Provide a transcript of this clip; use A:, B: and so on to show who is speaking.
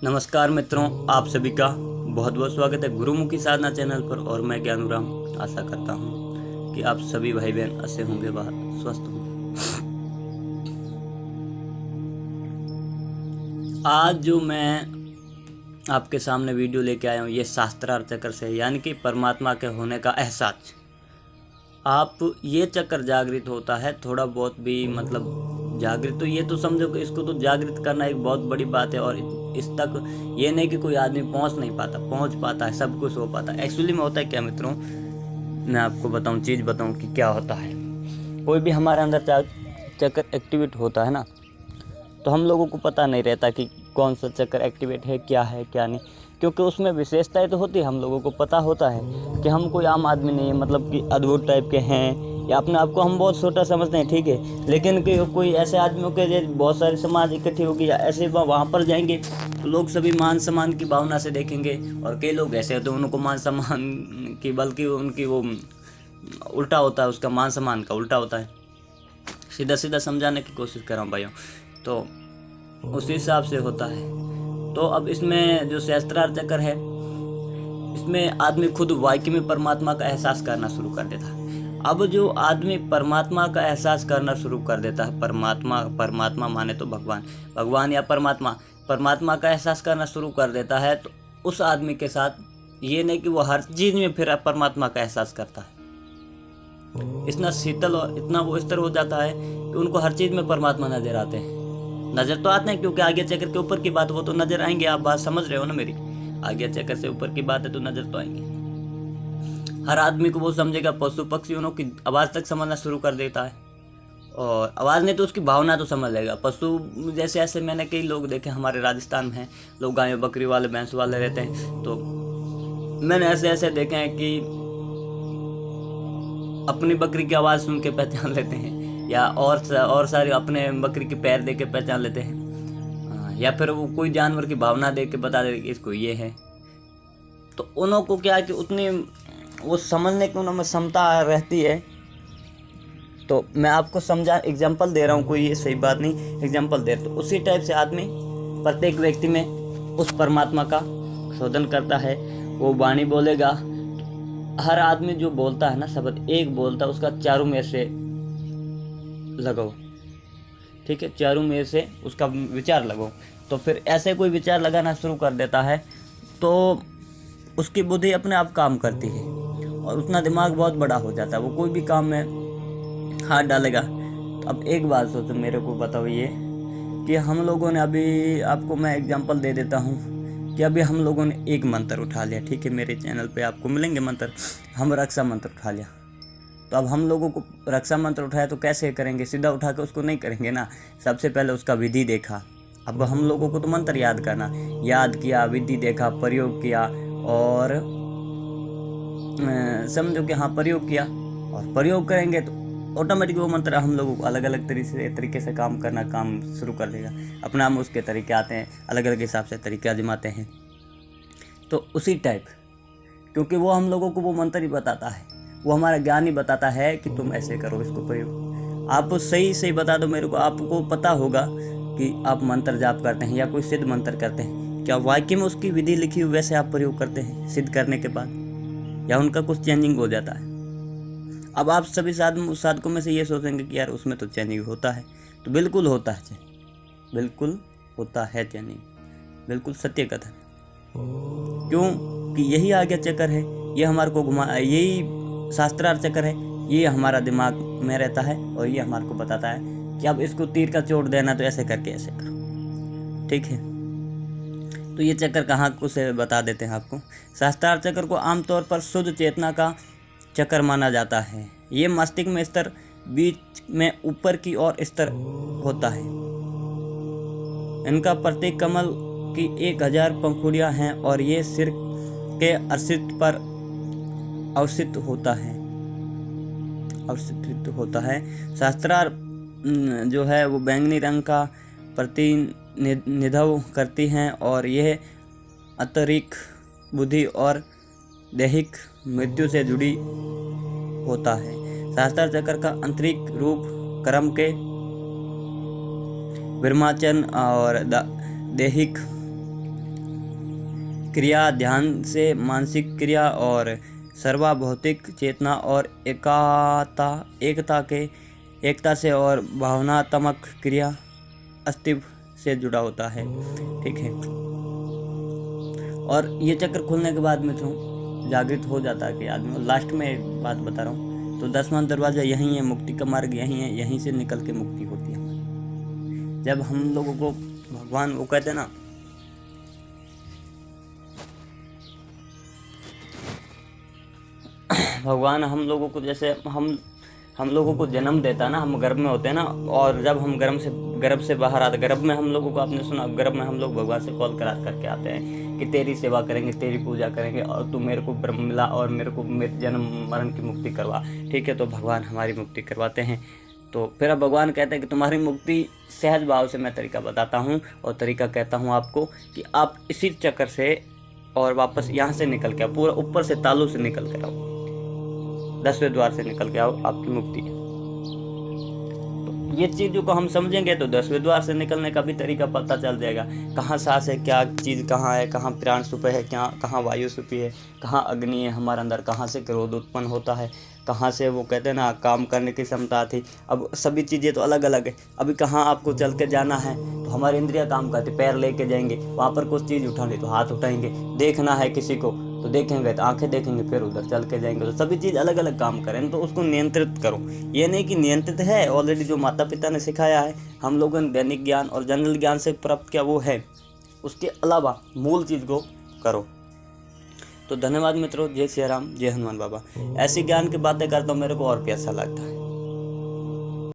A: नमस्कार मित्रों, आप सभी का बहुत बहुत स्वागत है गुरुमुखी साधना चैनल पर। और मैं ज्ञानूराम आशा करता हूँ कि आप सभी भाई बहन अच्छे होंगे, बाहर स्वस्थ होंगे। आज जो मैं आपके सामने वीडियो लेके आया हूँ, ये शास्त्रार्थ चक्र से, यानी कि परमात्मा के होने का एहसास। आप ये चक्कर जागृत होता है, थोड़ा बहुत भी मतलब जागृत, तो ये तो समझो कि इसको तो जागृत करना एक बहुत बड़ी बात है। और इस तक ये नहीं कि कोई आदमी पहुंच नहीं पाता, पहुंच पाता है, सब कुछ हो पाता है। एक्चुअली में होता है क्या मित्रों, मैं आपको बताऊं, चीज़ बताऊं कि क्या होता है। कोई भी हमारे अंदर चक्कर एक्टिवेट होता है ना, तो हम लोगों को पता नहीं रहता कि कौन सा चक्कर एक्टिवेट है, क्या नहीं, क्योंकि उसमें विशेषताएं तो होती है। हम लोगों को पता होता है कि हम कोई आम आदमी नहीं है, मतलब कि अद्भुत टाइप के हैं, या अपने आप को हम बहुत छोटा समझते हैं, ठीक है। लेकिन कि कोई ऐसे आदमियों के लिए बहुत सारे समाज इकट्ठी होगी या ऐसे वहाँ पर जाएंगे तो लोग सभी मान सम्मान की भावना से देखेंगे। और कई लोग ऐसे होते हैं उनको मान सम्मान की, बल्कि उनकी वो उल्टा होता है, उसका मान सम्मान का उल्टा होता है। सीधा सीधा समझाने की कोशिश कर रहा हूँ भाइयों, तो उसी हिसाब से होता है। तो अब इसमें जो शास्त्रार्थ चक्र है, इसमें आदमी खुद वाकई में परमात्मा का एहसास करना शुरू कर देता है। अब जो आदमी परमात्मा का एहसास करना शुरू कर देता है, परमात्मा माने तो भगवान या परमात्मा का एहसास करना शुरू कर देता है, तो उस आदमी के साथ ये नहीं कि वो हर चीज़ में फिर परमात्मा का एहसास करता है। इतना शीतल और इतना वो स्तर हो जाता है कि उनको हर चीज़ में परमात्मा नजर आते हैं। नज़र तो आते हैं, क्योंकि आगे चक्र के ऊपर की बात, वो तो नज़र आएंगे। आप बात समझ रहे हो ना मेरी, आगे चक्र से ऊपर की बात है तो नज़र तो आएंगे। हर आदमी को वो समझेगा, पशु पक्षी उनकी आवाज़ तक समझना शुरू कर देता है। और आवाज़ नहीं तो उसकी भावना तो समझ लेगा। पशु जैसे ऐसे मैंने कई लोग देखे, हमारे राजस्थान में हैं लोग, गाय बकरी वाले भैंस वाले रहते हैं, तो मैंने ऐसे देखे हैं कि अपनी बकरी की आवाज़ सुन के पहचान लेते हैं, या और सारे अपने बकरी के पैर देख के पहचान लेते हैं, या फिर वो कोई जानवर की भावना देख के बता देते कि इसको ये है। तो उन्हों को क्या है कि उतनी वो समझने की उनमें क्षमता रहती है। तो मैं आपको समझा, एग्जाम्पल दे रहा हूँ, कोई ये सही बात नहीं, एग्जाम्पल दे रहा। तो उसी टाइप से आदमी प्रत्येक व्यक्ति में उस परमात्मा का शोधन करता है। वो वाणी बोलेगा, हर आदमी जो बोलता है ना शब्द, एक बोलता है उसका चारों में से लगाओ, ठीक है, चारों में से उसका विचार लगाओ। तो फिर ऐसे कोई विचार लगाना शुरू कर देता है तो उसकी बुद्धि अपने आप काम करती है और उतना दिमाग बहुत बड़ा हो जाता है, वो कोई भी काम में हाथ डालेगा। तो अब एक बात सोचो, मेरे को बताओ ये कि हम लोगों ने अभी, आपको मैं एग्जांपल दे देता हूँ कि अभी हम लोगों ने एक मंत्र उठा लिया, ठीक है, मेरे चैनल पे आपको मिलेंगे मंत्र। हम रक्षा मंत्र उठा लिया, तो अब हम लोगों को रक्षा मंत्र उठाया तो कैसे करेंगे, सीधा उठा के उसको नहीं करेंगे ना, सबसे पहले उसका विधि देखा। अब हम लोगों को तो मंत्र याद करना, याद किया, विधि देखा, प्रयोग किया, और समझो कि हाँ प्रयोग किया, और प्रयोग करेंगे तो ऑटोमेटिक वो मंत्र हम लोगों को अलग अलग तरीके से काम शुरू कर देगा। अपना हम उसके तरीके आते हैं, अलग अलग हिसाब से तरीके आजमाते हैं। तो उसी टाइप, क्योंकि वो हम लोगों को वो मंत्र ही बताता है, वो हमारा ज्ञान ही बताता है कि तुम ऐसे करो इसको प्रयोग। आप सही बता दो मेरे को, आपको पता होगा कि आप मंत्र जाप करते हैं या कोई सिद्ध मंत्र करते हैं, क्या वाकई में उसकी विधि लिखी हुई वैसे आप प्रयोग करते हैं सिद्ध करने के बाद, या उनका कुछ चेंजिंग हो जाता है? अब आप सभी साधकों में से ये सोचेंगे कि यार उसमें तो चेंजिंग होता है, तो बिल्कुल होता है, बिल्कुल होता है चेंजिंग, बिल्कुल सत्य कथन। क्यों कि यही आगे चक्कर है, ये हमारे को घुमा, यही शास्त्रार्थ चक्कर है, ये हमारा दिमाग में रहता है और ये हमारे को बताता है कि अब इसको तीर का चोट देना तो ऐसे करके ऐसे करो, ठीक है। तो ये चक्कर कहाँ को से बता देते हैं आपको। शास्त्रार्थ चक्र को आमतौर पर शुद्ध चेतना का चक्कर माना जाता है। ये मस्तिष्क में स्तर, बीच में ऊपर की ओर स्तर होता है। इनका प्रत्येक कमल की 1000 पंखुड़ियां हैं और ये सिर के अस्तित्व पर अवसित होता है। शास्त्रार्थ जो है वो बैंगनी रंग का प्रतिनिधित्व करती हैं और यह आंतरिक बुद्धि और दैहिक मृत्यु से जुड़ी होता है। शास्त्रार्थ चक्र का आंतरिक रूप कर्म के विमोचन और दैहिक क्रिया, ध्यान से मानसिक क्रिया और सर्वभौतिक चेतना और एकता से और भावनात्मक क्रिया अस्तित्व से जुड़ा होता है। ठीक है, और ये चक्र खुलने के बाद में तो जागृत हो जाता है कि आदमी। लास्ट में एक बात बता रहा हूँ, तो 10वां दरवाज़ा यहीं है, मुक्ति का मार्ग यहीं है, यहीं से निकल के मुक्ति होती है हमारी। जब हम लोगों को भगवान, वो कहते हैं ना, भगवान हम लोगों को, जैसे हम लोगों को जन्म देता है ना, हम गर्भ में होते हैं ना, और जब हम गर्भ से बाहर आते, गर्भ में हम लोगों को, आपने सुना, गर्भ में हम लोग भगवान से कॉल करा करके आते हैं कि तेरी सेवा करेंगे, तेरी पूजा करेंगे, और तू मेरे को ब्रह्म मिला और मेरे को मेरे जन्म मरण की मुक्ति करवा। ठीक है, तो भगवान हमारी मुक्ति करवाते हैं। तो फिर अब भगवान कहते हैं कि तुम्हारी मुक्ति सहज भाव से मैं तरीका बताता हूँ, और तरीका कहता हूँ आपको कि आप इसी चक्कर से और वापस यहाँ से निकल के आओ, पूरा ऊपर से तालू से निकल कर आओ, 10वें द्वार से निकल के आओ, आपकी मुक्ति है। तो ये चीज़ों को हम समझेंगे तो 10वें द्वार से निकलने का भी तरीका पता चल जाएगा। कहाँ सांस है, क्या चीज़ कहाँ है, कहाँ प्राण छुपे है, क्या कहाँ वायु छुपी है, कहाँ अग्नि है हमारे अंदर, कहाँ से क्रोध उत्पन्न होता है, कहाँ से वो कहते हैं ना काम करने की क्षमता थी। अब सभी चीज़ें तो अलग अलग है। अभी कहाँ आपको चल के जाना है तो हमारी इंद्रियाँ काम करती, पैर लेके जाएंगे, वहाँ पर कुछ चीज़ उठानी तो हाथ उठाएंगे, देखना है किसी को तो देखेंगे, तो आंखें देखेंगे, फिर उधर चल के जाएंगे। तो सभी चीज़ अलग अलग काम करें, तो उसको नियंत्रित करो। ये नहीं कि नियंत्रित है ऑलरेडी, जो माता पिता ने सिखाया है, हम लोगों ने दैनिक ज्ञान और जनरल ज्ञान से प्राप्त किया वो है, उसके अलावा मूल चीज़ को करो। तो धन्यवाद मित्रों, जय श्री राम, जय हनुमान बाबा। ऐसी ज्ञान की बातें करता हूँ, मेरे को और भी अच्छा लगता है।